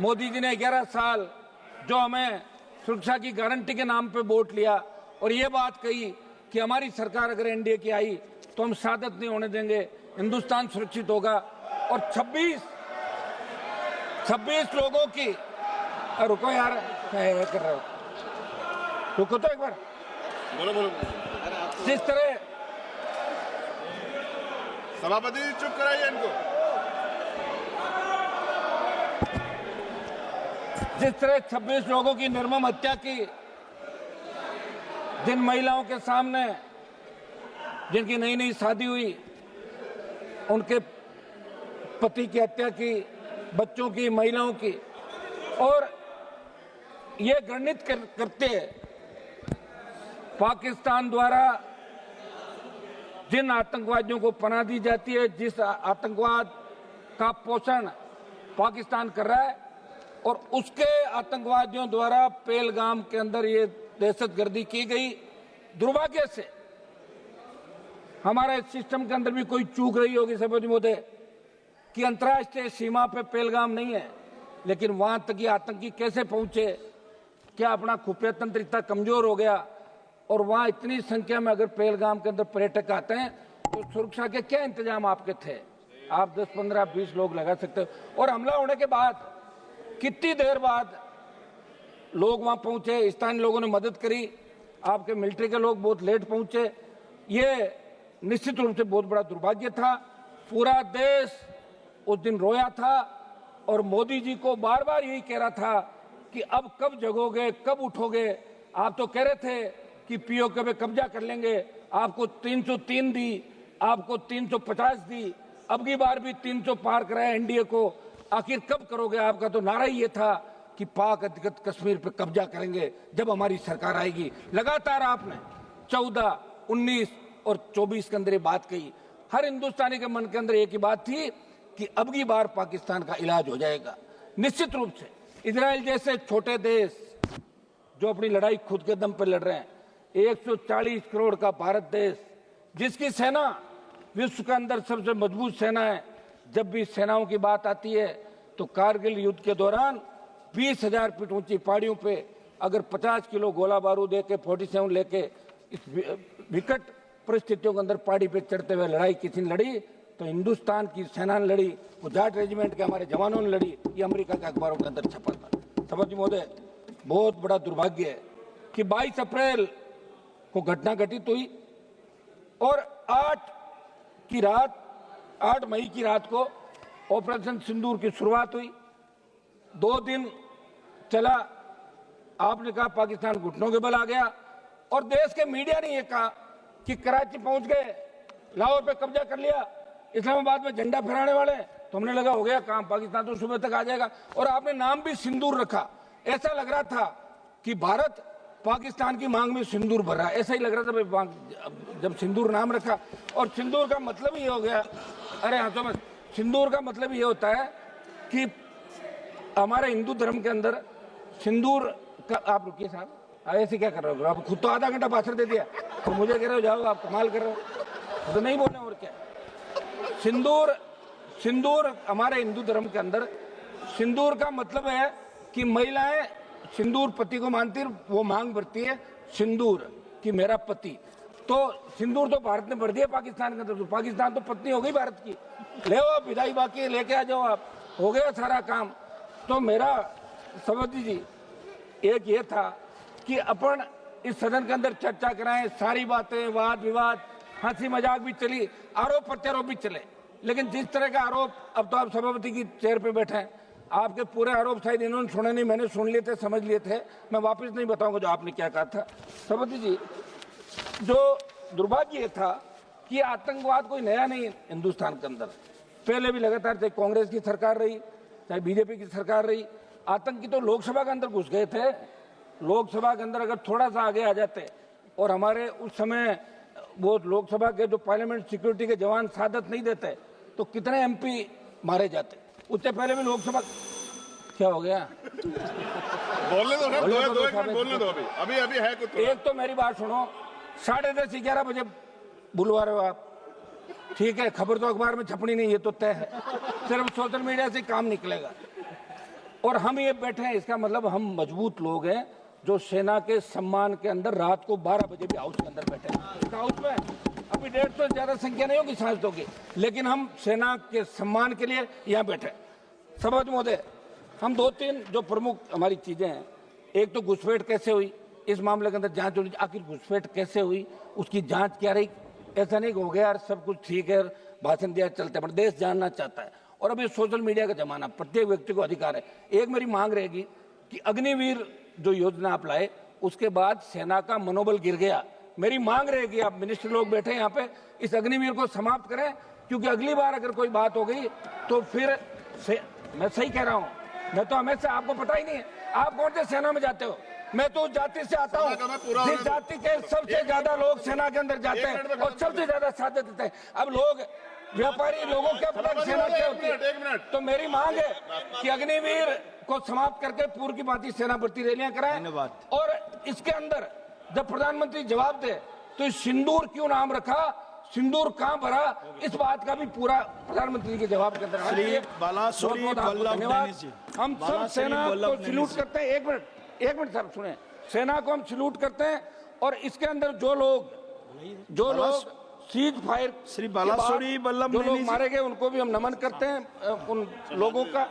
मोदी जी ने 11 साल जो हमें सुरक्षा की गारंटी के नाम पे वोट लिया और ये बात कही कि हमारी सरकार अगर एनडीए की आई तो हम शहादत नहीं होने देंगे, हिंदुस्तान सुरक्षित होगा। और 26 लोगों की, रुको यार, मैं कर रहा हूँ, रुको तो एक बार, बोलो। जिस तरह सभापति जी चुप कराइए इनको। जिस तरह 26 लोगों की निर्मम हत्या की, जिन महिलाओं के सामने, जिनकी नई नई शादी हुई, उनके पति की हत्या की, बच्चों की, महिलाओं की, और ये घृणित करते पाकिस्तान द्वारा जिन आतंकवादियों को पनाह दी जाती है, जिस आतंकवाद का पोषण पाकिस्तान कर रहा है, और उसके आतंकवादियों द्वारा पहलगाम के अंदर ये दहशतगर्दी की गई। दुर्भाग्य से हमारे सिस्टम के अंदर भी कोई चूक रही होगी सभापति महोदय कि अंतर्राष्ट्रीय सीमा पे पहलगाम नहीं है, लेकिन वहां तक ये आतंकी कैसे पहुंचे? क्या अपना खुफिया तंत्र इतना कमजोर हो गया? और वहां इतनी संख्या में अगर पहलगाम के अंदर पर्यटक आते हैं तो सुरक्षा के क्या इंतजाम आपके थे? आप 10, 15, 20 लोग लगा सकते हो। और हमला होने के बाद कितनी देर बाद लोग वहां पहुंचे, स्थानीय लोगों ने मदद करी, आपके मिलिट्री के लोग बहुत लेट पहुंचे। ये निश्चित रूप से बहुत बड़ा दुर्भाग्य था। पूरा देश उस दिन रोया था और मोदी जी को बार बार यही कह रहा था कि अब कब जगोगे, कब उठोगे? आप तो कह रहे थे कि पीओके पे कब्जा कर लेंगे, आपको 303 दी, आपको 350 दी, अब की बार भी 300 पार कराया एनडीए को। आखिर कब करोगे? आपका तो नारा ही ये था कि पाक अधिकृत कश्मीर पे कब्जा करेंगे जब हमारी सरकार आएगी। लगातार आपने 14, 19 और 24 के अंदर ये बात कही। हर हिंदुस्तानी के मन के अंदर एक ही बात थी कि अब की बार पाकिस्तान का इलाज हो जाएगा। निश्चित रूप से इजराइल जैसे छोटे देश जो अपनी लड़ाई खुद के दम पर लड़ रहे हैं, 140 करोड़ का भारत देश जिसकी सेना विश्व के अंदर सबसे मजबूत सेना है, जब भी सेनाओं की बात आती है तो कारगिल युद्ध के दौरान 20,000 फीट ऊंची पहाड़ियों पे अगर 50 किलो गोला बारूद लेके 47 लेके इस विकट परिस्थितियों के अंदर पहाड़ी पे चढ़ते हुए लड़ाई किसी ने लड़ी तो हिंदुस्तान की सेना ने लड़ी, वो जाट रेजिमेंट के हमारे जवानों ने लड़ी। ये अमेरिका के अखबारों के अंदर छपा था। सभापति महोदय, बहुत बड़ा दुर्भाग्य है कि 22 अप्रैल को घटना घटित हुई और 8 मई की रात को ऑपरेशन सिंदूर की शुरुआत हुई। 2 दिन चला, आपने कहा पाकिस्तान घुटनों के बल आ गया और देश के मीडिया ने यह कहा कि कराची पहुंच गए, लाहौर पे कब्जा कर लिया, इस्लामाबाद में झंडा फहराने वाले। तो हमने लगा हो गया काम, पाकिस्तान तो सुबह तक आ जाएगा। और आपने नाम भी सिंदूर रखा, ऐसा लग रहा था कि भारत पाकिस्तान की मांग में सिंदूर भर रहा है, ऐसा ही लग रहा था भाई जब सिंदूर नाम रखा। और सिंदूर का मतलब ये हो गया, अरे हाँ समझ, सिंदूर का मतलब ये होता है कि हमारे हिंदू धर्म के अंदर सिंदूर का, आप रुकिए साहब, ऐसे क्या कर रहे हो? आप खुद तो आधा घंटा भाषण दे दिया तो मुझे कह रहे हो जाओ, आप कमाल कर रहे हो, तो नहीं बोले और क्या। सिंदूर हमारे हिंदू धर्म के अंदर सिंदूर का मतलब है कि महिलाएं सिंदूर पति को मानती, वो मांग भरती है सिंदूर कि मेरा पति। तो सिंदूर तो भारत ने भर दिया पाकिस्तान के अंदर, तो पाकिस्तान तो पत्नी हो गई भारत की। ले आप विदाई बाकी लेके आ जाओ, आप हो गया सारा काम। तो मेरा सभापति जी एक ये था कि अपन इस सदन के अंदर चर्चा कराएं, सारी बातें, वाद विवाद, हंसी मजाक भी चली, आरोप प्रत्यारोप भी चले। लेकिन जिस तरह का आरोप, अब तो आप सभापति की चेयर पे बैठे हैं, आपके पूरे आरोप शायद इन्होंने सुने नहीं, मैंने सुन लिए थे, समझ लिए थे, मैं वापस नहीं बताऊंगा जो आपने क्या कहा था। सभापति जी, जो दुर्भाग्य था कि आतंकवाद कोई नया नहीं है हिंदुस्तान के अंदर, पहले भी लगातार, चाहे कांग्रेस की सरकार रही, चाहे बीजेपी की सरकार रही, आतंकी तो लोकसभा के अंदर घुस गए थे। लोकसभा के अंदर अगर थोड़ा सा आगे आ जाते और हमारे उस समय वो लोकसभा के जो पार्लियामेंट सिक्योरिटी के जवान शहादत नहीं देते तो कितने एमपी मारे जाते। उससे पहले भी लोकसभा, क्या हो गया? बोलने दो, बोलने दो, अभी है कुछ। एक तो मेरी बात सुनो, 10:30 11 बजे बुलवा रहे हो आप, ठीक है, खबर तो अखबार में छपनी नहीं, ये तो तय है, सिर्फ सोशल मीडिया से काम निकलेगा। और हम ये बैठे हैं, इसका मतलब हम मजबूत लोग हैं जो सेना के सम्मान के अंदर रात को 12 बजे भी हाउस के अंदर बैठे हैं। इस हाउस में अभी 150 से ज्यादा संख्या नहीं होगी सांसदों की, लेकिन हम सेना के सम्मान के लिए यहाँ बैठे हैं। सभापति महोदय, हम 2-3 जो प्रमुख हमारी चीजें हैं, एक तो घुसपैठ कैसे हुई, इस मामले के अंदर जांच होनी, आखिर घुसपैठ कैसे हुई, उसकी जांच क्या रही। ऐसा नहीं हो गया यार सब कुछ ठीक है, भाषण दिया चलता है, पर देश जानना चाहता है। और अभी सोशल मीडिया का जमाना, प्रत्येक व्यक्ति को अधिकार है। एक मेरी मांग रहेगी कि अग्निवीर जो योजना आप लाए, उसके बाद सेना का मनोबल गिर गया। मेरी मांग रहेगी, आप मिनिस्टर लोग बैठे यहाँ पे, इस अग्निवीर को समाप्त करें, क्योंकि अगली बार अगर कोई बात हो गई तो फिर मैं सही कह रहा हूँ, मैं तो हमेशा, आपको पता ही नहीं है आप कौन से सेना में जाते हो। मैं तो उस जाति से आता हूँ जिस जाति के सबसे ज्यादा लोग सेना के अंदर जाते हैं और सबसे ज्यादा साथ देते हैं। अब लोग व्यापारी लोगों क्या पता सेना क्या होती है। तो मेरी मांग है कि अग्निवीर को समाप्त करके पूर्व की भांति सेना भर्ती रैलियां कराएं। और इसके अंदर जब प्रधानमंत्री जवाब दे तो सिंदूर क्यों नाम रखा, सिंदूर कहां भरा, इस बात का भी पूरा प्रधानमंत्री के जवाब के अंदर धन्यवाद। हम सब सेना को सैल्यूट करते हैं। एक मिनट साहब सुने, सेना को हम सैल्यूट करते हैं और इसके अंदर जो लोग सीज फायर श्री बालासोरी जो लोग मारे गए उनको भी हम नमन करते हैं, उन लोगों का।